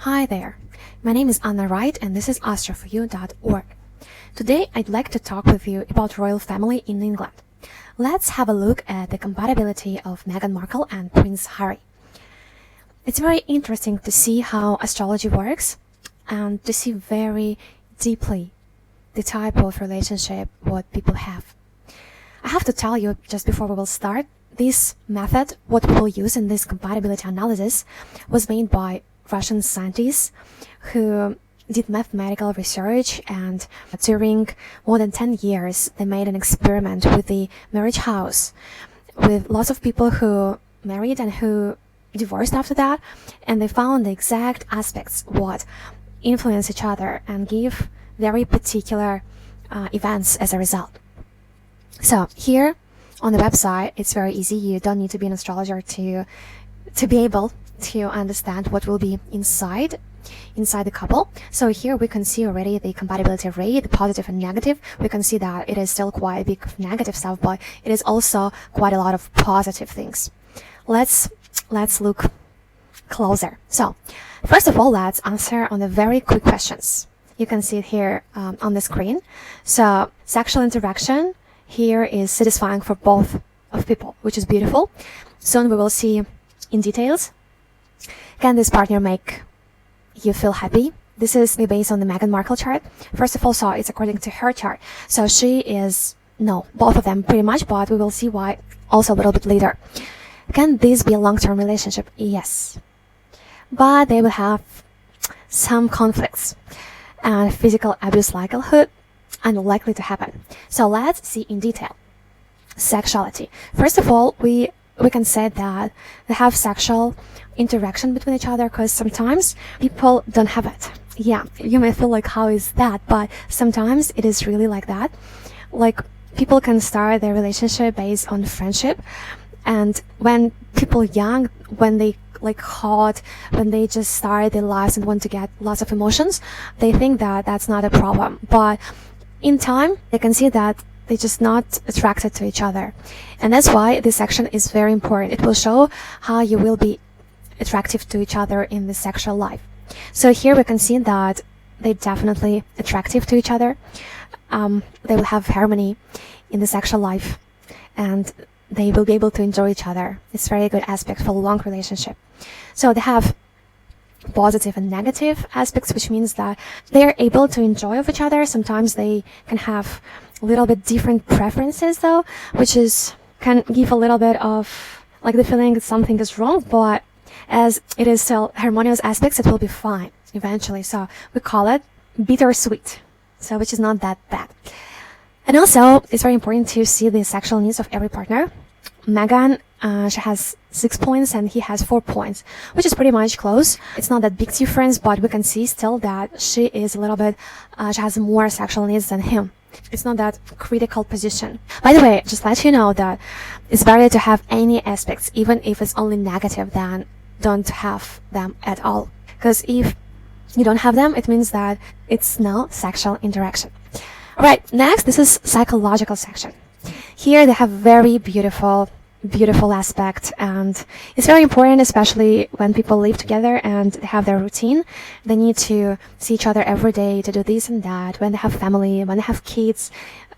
Hi there, my name is Anna Wright and this is astroforyou.org. Today I'd like to talk with you about royal family in England. Let's have a look at the compatibility of Meghan Markle and Prince Harry. It's very interesting to see how astrology works and to see very deeply the type of relationship what people have. I have to tell you just before we will start, this method, what we will use in this compatibility analysis, was made by Russian scientists who did mathematical research, and during more than 10 years they made an experiment with the marriage house with lots of people who married and who divorced after that, and they found the exact aspects what influence each other and give very particular events as a result. So here on the website it's very easy. You don't need to be an astrologer to be able to understand what will be inside the couple. So here we can see already the compatibility rate, the positive and negative. We can see that it is still quite a big negative stuff, but it is also quite a lot of positive things. Let's look closer. So first of all, let's answer on the very quick questions. You can see it here on the screen. So sexual interaction here is satisfying for both of people, which is beautiful. Soon we will see in details. Can this partner make you feel happy? This is based on the Meghan Markle chart. First of all, so it's according to her chart. So she is, no, both of them pretty much, but we will see why also a little bit later. Can this be a long-term relationship? Yes. But they will have some conflicts and physical abuse likelihood unlikely to happen. So let's see in detail. Sexuality. First of all, we can say that they have sexual interaction between each other, because sometimes people don't have it. Yeah, you may feel like, how is that? But sometimes it is really like that. Like, people can start their relationship based on friendship, and when people young, when they like hot, when they just start their lives and want to get lots of emotions, they think that that's not a problem. But in time, they can see that they're just not attracted to each other. And that's why this section is very important. It will show how you will be attractive to each other in the sexual life. So here we can see that they're definitely attractive to each other. They will have harmony in the sexual life, and they will be able to enjoy each other. It's a very good aspect for a long relationship. So they have positive and negative aspects, which means that they're able to enjoy of each other. Sometimes they can have a little bit different preferences though, which can give a little bit of like the feeling that something is wrong, but as it is still harmonious aspects, it will be fine eventually. So we call it bittersweet, so which is not that bad. And also it's very important to see the sexual needs of every partner. Meghan, she has 6 points and he has 4 points, which is pretty much close. It's not that big difference, but we can see still that she is a little bit, she has more sexual needs than him. It's not that critical position. By the way, just let you know that it's better to have any aspects, even if it's only negative, than don't have them at all. Because if you don't have them, it means that it's no sexual interaction. Alright, next, this is psychological section. Here they have very beautiful aspect, and it's very important, especially when people live together and they have their routine. They need to see each other every day to do this and that, when they have family, when they have kids.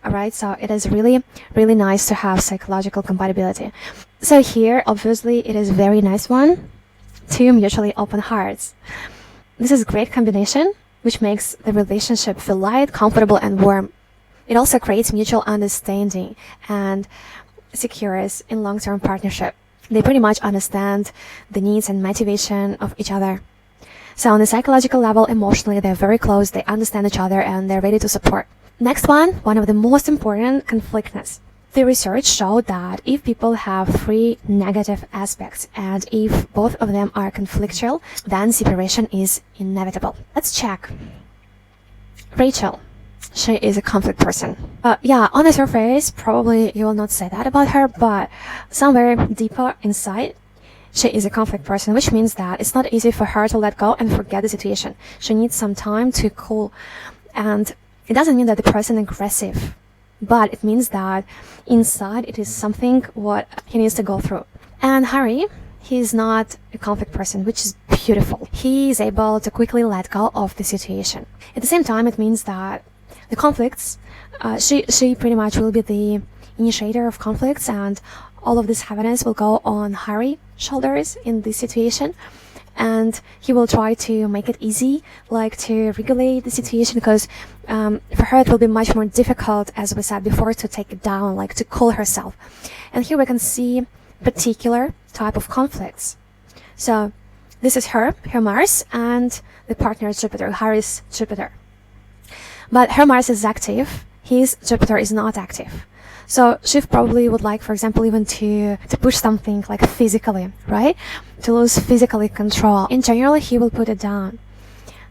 Alright, so it is really nice to have psychological compatibility. So here, obviously, it is a very nice one. 2 mutually open hearts. This is a great combination, which makes the relationship feel light, comfortable, and warm. It also creates mutual understanding and secures in long-term partnership. They pretty much understand the needs and motivation of each other. So on the psychological level, emotionally, they're very close, they understand each other, and they're ready to support. Next one of the most important, conflictness. The research showed that if people have 3 negative aspects and if both of them are conflictual, then separation is inevitable. Let's check. Rachel. She is a conflict person. Yeah, on the surface, probably you will not say that about her, but somewhere deeper inside, she is a conflict person, which means that it's not easy for her to let go and forget the situation. She needs some time to cool. And it doesn't mean that the person is aggressive, but it means that inside it is something what he needs to go through. And Harry, he's not a conflict person, which is beautiful. He is able to quickly let go of the situation. At the same time, it means that the conflicts, she pretty much will be the initiator of conflicts, and all of this happiness will go on Harry's shoulders in this situation. And he will try to make it easy, like to regulate the situation, because for her it will be much more difficult, as we said before, to take it down, like to cool herself. And here we can see particular type of conflicts. So this is her Mars, and the partner is Jupiter, Harry's Jupiter. But her Mars is active, his Jupiter is not active. So she probably would like, for example, even to push something like physically, right? To lose physically control. In general, he will put it down.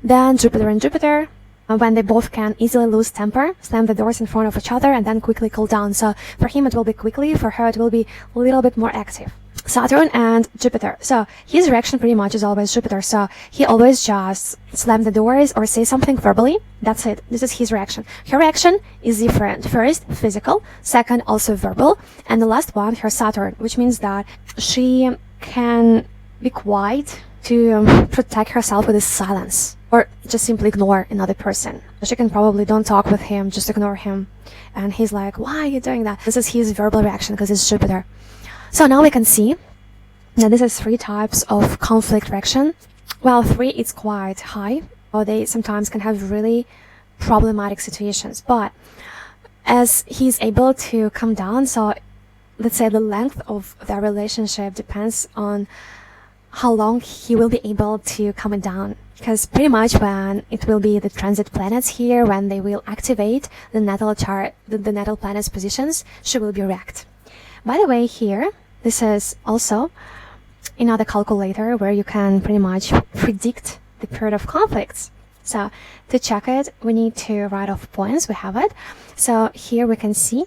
Then Jupiter and Jupiter, when they both can easily lose temper, slam the doors in front of each other and then quickly cool down. So for him it will be quickly, for her it will be a little bit more active. Saturn and Jupiter. So his reaction pretty much is always Jupiter. So he always just slam the doors or say something verbally. That's it. This is his reaction. Her reaction is different. First, physical. Second, also verbal. And the last one, her Saturn, which means that she can be quiet to protect herself with a silence, or just simply ignore another person. She can probably don't talk with him, just ignore him. And he's like, why are you doing that? This is his verbal reaction because it's Jupiter. So now we can see that this is 3 types of conflict reaction. Well, 3 is quite high, or they sometimes can have really problematic situations. But as he's able to come down, so let's say the length of their relationship depends on how long he will be able to come down. Because pretty much when it will be the transit planets here, when they will activate the natal chart, the natal planets positions, she will be wrecked. By the way, here, this is also another calculator where you can pretty much predict the period of conflicts. So to check it, we need to write off points. We have it. So here we can see.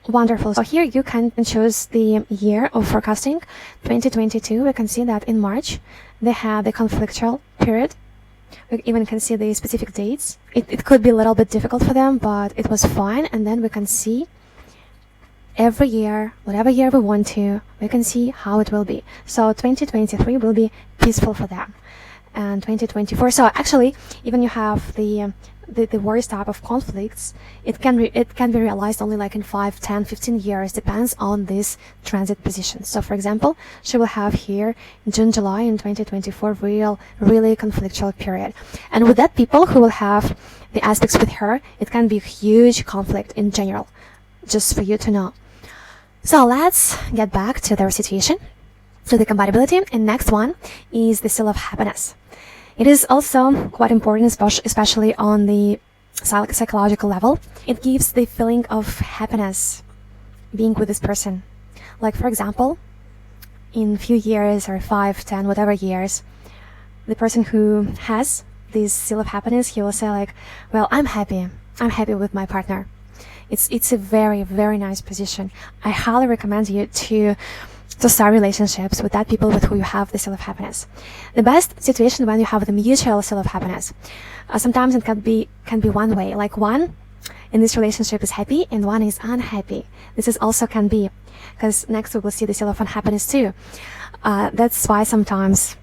Wonderful. So here you can choose the year of forecasting, 2022. We can see that in March, they had the conflictual period. We even can see the specific dates. It could be a little bit difficult for them, but it was fine. And then we can see every year, whatever year we want to, we can see how it will be. So 2023 will be peaceful for them. And 2024, so actually, even you have the worst type of conflicts, it can be realized only like in 5, 10, 15 years, depends on this transit position. So for example, she will have here in June, July in 2024 really conflictual period. And with that, people who will have the aspects with her, it can be a huge conflict in general, just for you to know. So let's get back to their situation, to the compatibility. And next one is the seal of happiness. It is also quite important, especially on the psychological level. It gives the feeling of happiness being with this person. Like, for example, in a few years or 5, 10, whatever years, the person who has this seal of happiness, he will say like, well, I'm happy with my partner. It's a very, very nice position. I highly recommend you to start relationships with that people with who you have the seal of happiness. The best situation when you have the mutual seal of happiness. Sometimes it can be one way, like one in this relationship is happy and one is unhappy. This is also can be, because next we will see the seal of unhappiness too. That's why sometimes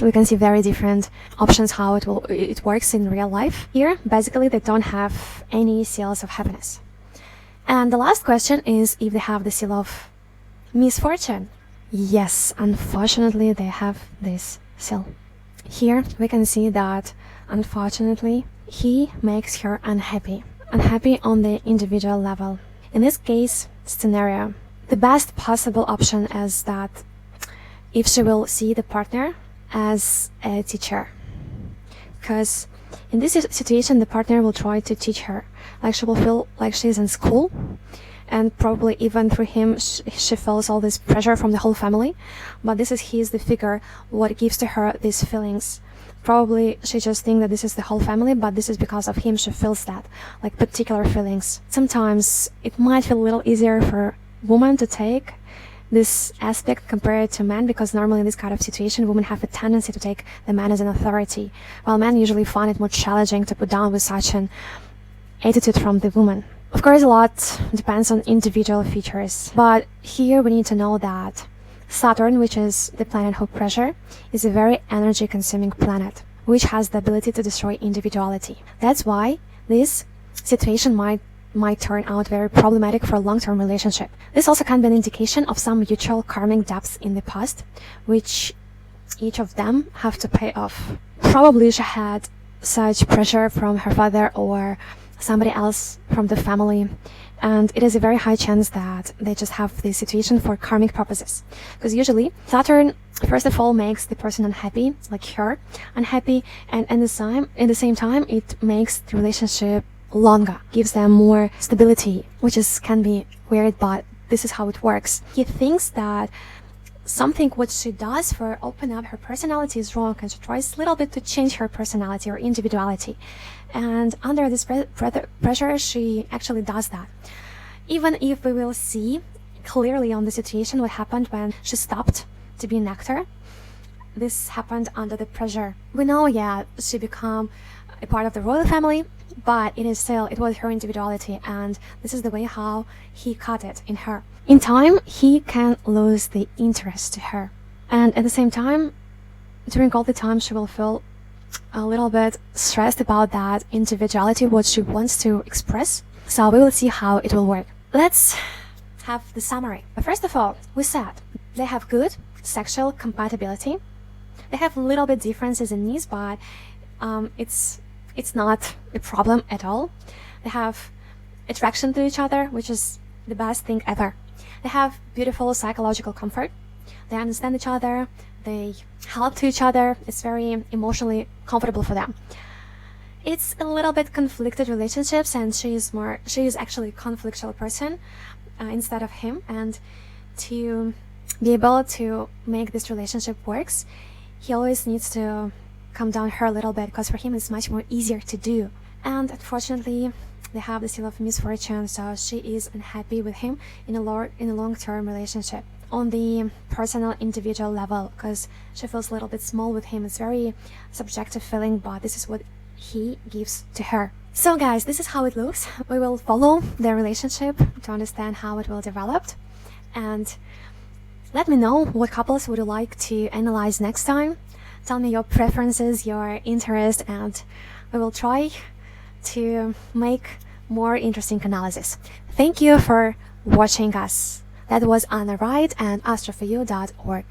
we can see very different options how it works in real life. Here, basically, they don't have any seals of happiness. And the last question is if they have the seal of misfortune. Yes, unfortunately, they have this seal. Here, we can see that, unfortunately, he makes her unhappy on the individual level. In this case scenario, the best possible option is that if she will see the partner as a teacher, because in this situation the partner will try to teach her, like she will feel like she's in school, and probably even through him she feels all this pressure from the whole family, but he's the figure what gives to her these feelings. Probably she just thinks that this is the whole family, but this is because of him she feels that, like particular feelings. Sometimes it might feel a little easier for women to take this aspect compared to men, because normally in this kind of situation women have a tendency to take the man as an authority, while men usually find it more challenging to put down with such an attitude from the woman. Of course, a lot depends on individual features, but here we need to know that Saturn, which is the planet of pressure, is a very energy-consuming planet, which has the ability to destroy individuality. That's why this situation might turn out very problematic for a long-term relationship. This also can be an indication of some mutual karmic debts in the past, which each of them have to pay off. Probably she had such pressure from her father or somebody else from the family, and it is a very high chance that they just have this situation for karmic purposes. Because usually Saturn, first of all, makes the person unhappy, like her unhappy, and in the same time it makes the relationship longer, gives them more stability, which can be weird, but this is how it works. He thinks that something what she does for open up her personality is wrong, and she tries a little bit to change her personality or individuality, and under this pressure she actually does that. Even if we will see clearly on the situation what happened when she stopped to be an actor, this happened under the pressure. We know, yeah, she became a part of the royal family, but it was her individuality, and this is the way how he caught it in her. In time, he can lose the interest to her, and at the same time, during all the time, she will feel a little bit stressed about that individuality, what she wants to express. So we will see how it will work. Let's have the summary. First of all, we said they have good sexual compatibility. They have a little bit differences in needs, but it's not a problem at all. They have attraction to each other, which is the best thing ever. They have beautiful psychological comfort. They understand each other. They help to each other. It's very emotionally comfortable for them. It's a little bit conflicted relationships, and she is actually a conflictual person instead of him. And to be able to make this relationship works, he always needs to calm down her a little bit, because for him it's much more easier to do. And unfortunately, they have the seal of misfortune, so she is unhappy with him in a long-term relationship on the personal individual level, because she feels a little bit small with him. It's very subjective feeling, but this is what he gives to her. So guys, this is how it looks. We will follow their relationship to understand how it will develop, and let me know what couples would you like to analyze next time. Tell me your preferences, your interest, and we will try to make more interesting analysis. Thank you for watching us. That was Anna Wright and astroforyou.org.